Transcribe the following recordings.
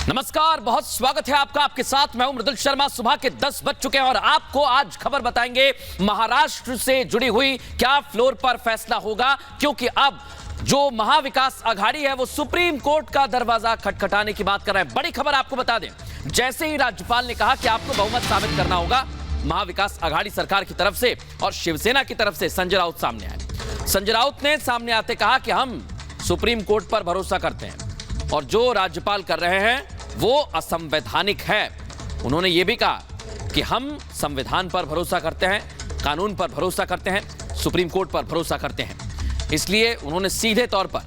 नमस्कार, बहुत स्वागत है आपका। आपके साथ मैं हूं मृदुल शर्मा। सुबह के 10 बज चुके हैं और आपको आज खबर बताएंगे महाराष्ट्र से जुड़ी हुई। क्या फ्लोर पर फैसला होगा, क्योंकि अब जो महाविकास आघाड़ी है वो सुप्रीम कोर्ट का दरवाजा खटखटाने की बात कर रहे हैं। बड़ी खबर आपको बता दें, जैसे ही राज्यपाल ने कहा कि आपको बहुमत साबित करना होगा, महाविकास आघाड़ी सरकार की तरफ से और शिवसेना की तरफ से संजय राउत सामने आए। संजय राउत ने सामने आते कहा कि हम सुप्रीम कोर्ट पर भरोसा करते हैं और जो राज्यपाल कर रहे हैं वो असंवैधानिक है। उन्होंने ये भी कहा कि हम संविधान पर भरोसा करते हैं, कानून पर भरोसा करते हैं, सुप्रीम कोर्ट पर भरोसा करते हैं। इसलिए उन्होंने सीधे तौर पर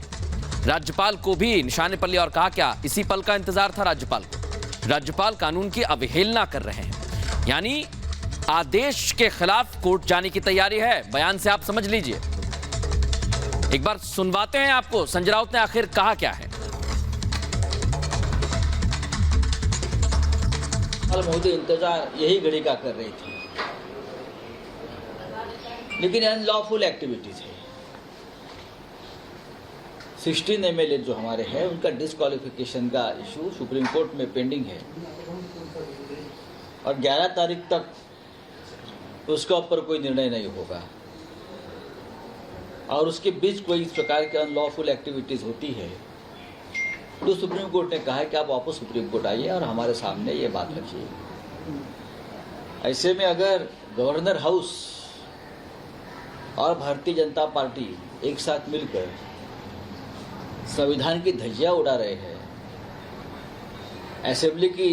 राज्यपाल को भी निशाने पर लिया और कहा क्या इसी पल का इंतजार था राज्यपाल को। राज्यपाल कानून की अवहेलना कर रहे हैं, यानी आदेश के खिलाफ कोर्ट जाने की तैयारी है। बयान से आप समझ लीजिए। एक बार सुनवाते हैं आपको संजय राउत ने आखिर कहा क्या है। मोदी इंतजार यही घड़ी का कर रही थी, लेकिन अनलॉफुल एक्टिविटीज है। 16 एमएलए जो हमारे हैं उनका डिस्क्वालिफिकेशन का इशू सुप्रीम कोर्ट में पेंडिंग है और 11 तारीख तक उसका ऊपर कोई निर्णय नहीं होगा। और उसके बीच कोई इस प्रकार की अनलॉफुल एक्टिविटीज होती है तो सुप्रीम कोर्ट ने कहा है कि आप वापस सुप्रीम कोर्ट आइए और हमारे सामने ये बात रखिए। ऐसे में अगर गवर्नर हाउस और भारतीय जनता पार्टी एक साथ मिलकर संविधान की धज्जियां उड़ा रहे हैं, असेंबली की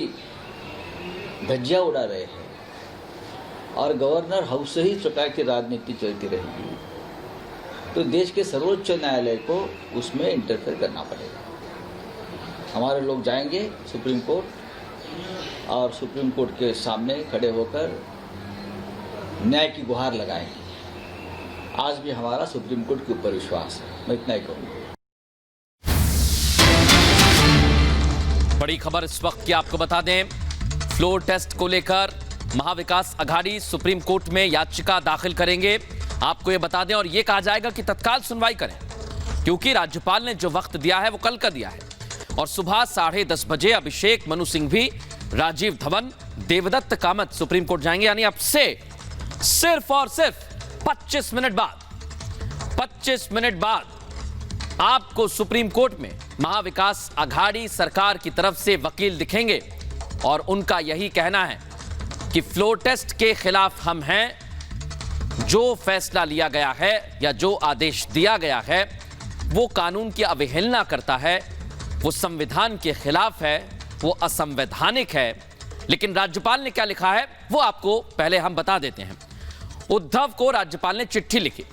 धज्जियां उड़ा रहे हैं और गवर्नर हाउस से ही इस प्रकार की राजनीति चलती रहेगी, तो देश के सर्वोच्च न्यायालय को उसमें इंटरफेयर करना पड़ेगा। हमारे लोग जाएंगे सुप्रीम कोर्ट और सुप्रीम कोर्ट के सामने खड़े होकर न्याय की गुहार लगाएंगे। आज भी हमारा सुप्रीम कोर्ट के ऊपर विश्वास है। मैं इतना ही कहूँगा। बड़ी खबर इस वक्त की आपको बता दें, फ्लोर टेस्ट को लेकर महाविकास आघाड़ी सुप्रीम कोर्ट में याचिका दाखिल करेंगे। आपको यह बता दें और यह कहा जाएगा कि तत्काल सुनवाई करें, क्योंकि राज्यपाल ने जो वक्त दिया है वो कल का दिया है। और सुबह 10:30 बजे अभिषेक मनु सिंघवी, राजीव धवन, देवदत्त कामत सुप्रीम कोर्ट जाएंगे। यानी अब से सिर्फ और सिर्फ 25 मिनट बाद आपको सुप्रीम कोर्ट में महाविकास आघाड़ी सरकार की तरफ से वकील दिखेंगे और उनका यही कहना है कि फ्लोर टेस्ट के खिलाफ हम हैं। जो फैसला लिया गया है या जो आदेश दिया गया है वो कानून की अवहेलना करता है, वो संविधान के खिलाफ है, वो असंवैधानिक है। लेकिन राज्यपाल ने क्या लिखा है वो आपको पहले हम बता देते हैं। उद्धव को राज्यपाल ने चिट्ठी लिखी।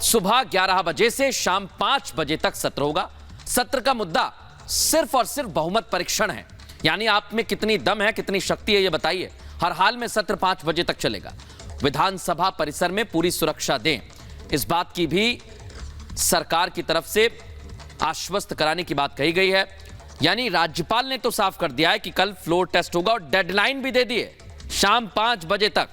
सुबह 11 बजे से शाम 5 बजे तक सत्र होगा। सत्र का मुद्दा सिर्फ और सिर्फ बहुमत परीक्षण है, यानी आप में कितनी दम है, कितनी शक्ति है, ये बताइए। हर हाल में सत्र 5 बजे तक चलेगा। विधानसभा परिसर में पूरी सुरक्षा दें, इस बात की भी सरकार की तरफ से आश्वस्त कराने की बात कही गई है। यानी राज्यपाल ने तो साफ कर दिया है कि कल फ्लोर टेस्ट होगा और डेडलाइन भी दे दी है शाम 5 बजे तक।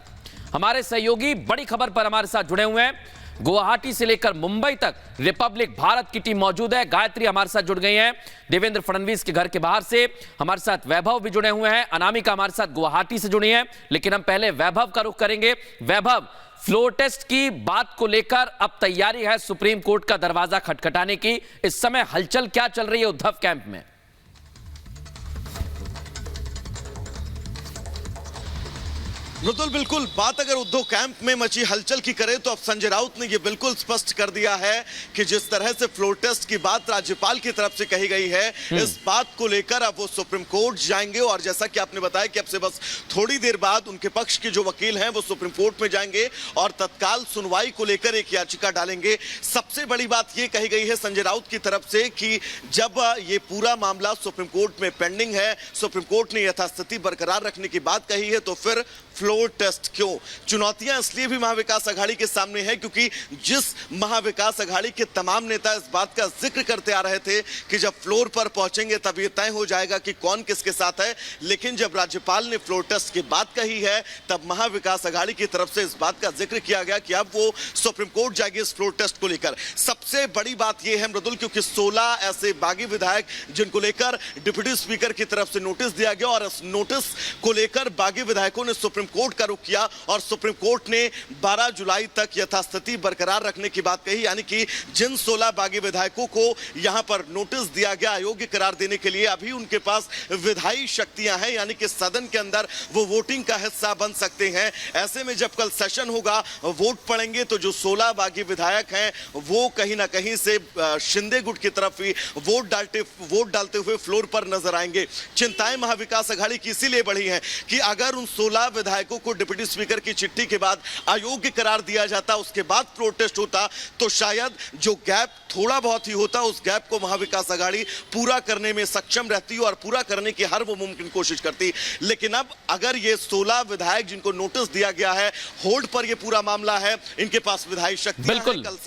हमारे सहयोगी बड़ी खबर पर हमारे साथ जुड़े हुए हैं। गुवाहाटी से लेकर मुंबई तक रिपब्लिक भारत की टीम मौजूद है। गायत्री हमारे साथ जुड़ गई हैं देवेंद्र फडणवीस के घर के बाहर से। हमारे साथ वैभव भी जुड़े हुए हैं। अनामिका हमारे साथ गुवाहाटी से जुड़ी हैं। लेकिन हम पहले वैभव का रुख करेंगे। वैभव, फ्लोर टेस्ट की बात को लेकर अब तैयारी है सुप्रीम कोर्ट का दरवाजा खटखटाने की। इस समय हलचल क्या चल रही है उद्धव कैंप में? मृदुल, बिल्कुल बात अगर उद्धव कैंप में मची हलचल की करें तो अब संजय राउत ने यह बिल्कुल स्पष्ट कर दिया है कि जिस तरह से फ्लोर टेस्ट की बात राज्यपाल की तरफ से कही गई है, इस बात को लेकर अब वो सुप्रीम कोर्ट जाएंगे। और जैसा कि आपने बताया कि अब से बस थोड़ी देर बाद उनके पक्ष के जो वकील हैं वो सुप्रीम कोर्ट में जाएंगे और तत्काल सुनवाई को लेकर एक याचिका डालेंगे। सबसे बड़ी बात यह कही गई है संजय राउत की तरफ से कि जब ये पूरा मामला सुप्रीम कोर्ट में पेंडिंग है, सुप्रीम कोर्ट ने यथास्थिति बरकरार रखने की बात कही है, तो फिर फ्लोर टेस्ट क्यों? चुनौतियां इसलिए भी महाविकास आघाड़ी के सामने है क्योंकि जिस महाविकास आघाड़ी के तमाम नेता इस बात का जिक्र करते आ रहे थे कि जब फ्लोर पर पहुंचेंगे तब यह तय हो जाएगा कि कौन किसके साथ है, लेकिन जब राज्यपाल ने फ्लोर टेस्ट की बात कही है तब महाविकास आघाड़ी की तरफ से इस बात का जिक्र किया गया कि अब वो सुप्रीम कोर्ट जाएगी इस फ्लोर टेस्ट को लेकर। सबसे बड़ी बात यह है मृदुल, क्योंकि 16 ऐसे बागी विधायक जिनको लेकर डिप्टी स्पीकर की तरफ से नोटिस दिया गया और इस नोटिस को लेकर बागी विधायकों ने सुप्रीम कोर्ट का रुख किया और सुप्रीम कोर्ट ने 12 जुलाई तक यथास्थिति बरकरार रखने की बात कही, यानी कि जिन 16 बागी विधायकों को यहां पर नोटिस दिया गया अयोग्य करार देने के लिए, अभी उनके पास विधायी शक्तियां हैं, यानी कि सदन के अंदर वो वोटिंग का हिस्सा बन सकते हैं। ऐसे में जब कल सेशन होगा, वोट पड़ेंगे तो जो 16 बागी विधायक हैं वो कहीं ना कहीं से शिंदे गुट की तरफ ही वोट डालते हुए फ्लोर पर नजर आएंगे। चिंताएं महाविकास आघाड़ी की इसीलिए बढ़ी हैं कि अगर उन 16 विधायकों को डिप्टी स्पीकर की चिट्ठी के बाद अयोग्य करार दिया जाता, उसके बाद फ्लोर टेस्ट होता, तो शायद जो गैप थोड़ा बहुत ही होता, उस गैप को महाविकास आघाड़ी पूरा करने में सक्षम रहती और पूरा करने की हर वो मुमकिन कोशिश करती। लेकिन अब अगर ये 16 विधायक जिनको नोटिस दिया गया है, होल्ड पर ये पूरा मामला है, इनके पास विधायी शक्तियां हैं, बिल्कुल। कल